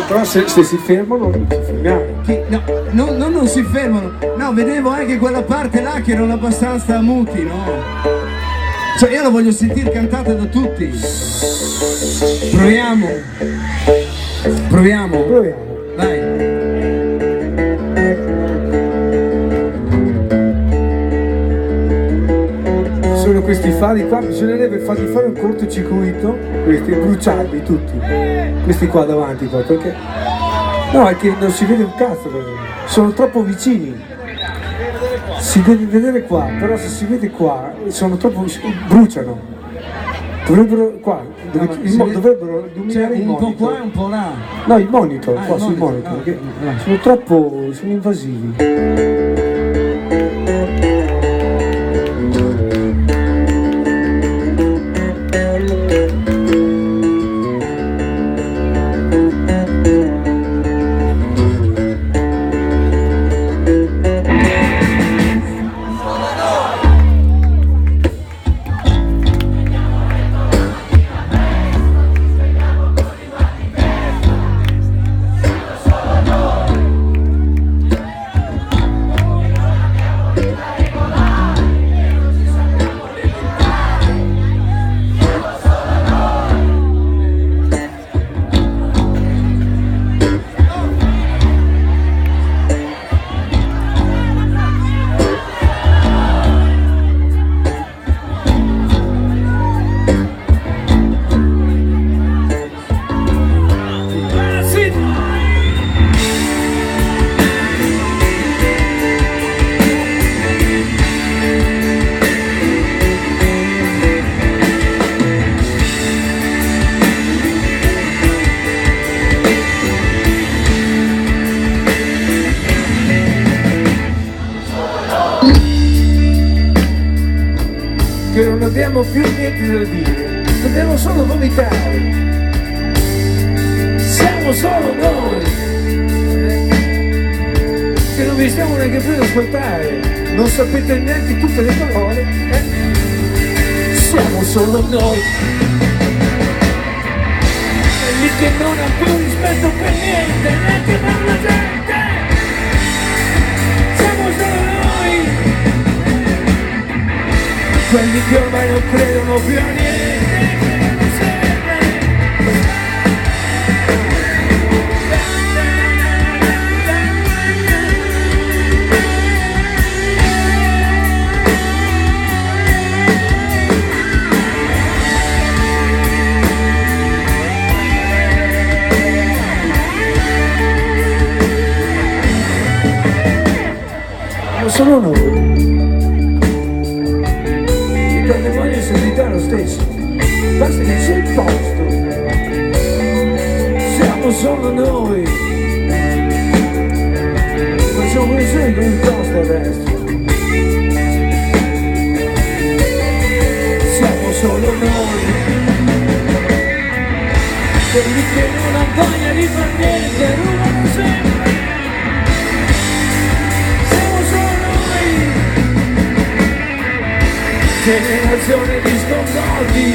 Però se si fermano, non ci fermiamo. Non si fermano. No, vedevo anche quella parte là che erano abbastanza muti, no? Cioè io la voglio sentire cantata da tutti. Proviamo. Vai. Sono questi fari qua, bisognerebbe fargli fare un cortocircuito, questi, bruciarli tutti, questi qua davanti qua, perché no, è che non si vede un cazzo, sono troppo vicini, si deve vedere qua, però se si vede qua, sono troppo, bruciano, dovrebbero qua, dovrebbero illuminare il monitor. Un po' qua e un po' là. No, il monitor, qua sul monitor, perché sono invasivi. Che non abbiamo più niente da dire, dobbiamo solo vomitare, siamo solo noi, che non vi stiamo neanche più ad ascoltare, non sapete neanche tutte le parole, siamo solo noi, quelli che non hanno più rispetto per niente, neanche per la gente, siamo solo noi. Quelli che ormai non credono più a niente, che non serve. Non sono noi. Le voglio sentire lo stesso, basta che c'è il posto, siamo solo noi, facciamo così con il posto adesso, siamo solo noi, quelli che non hanno voglia di far niente, rubano sempre, siamo solo noi. Generazione di sconvolti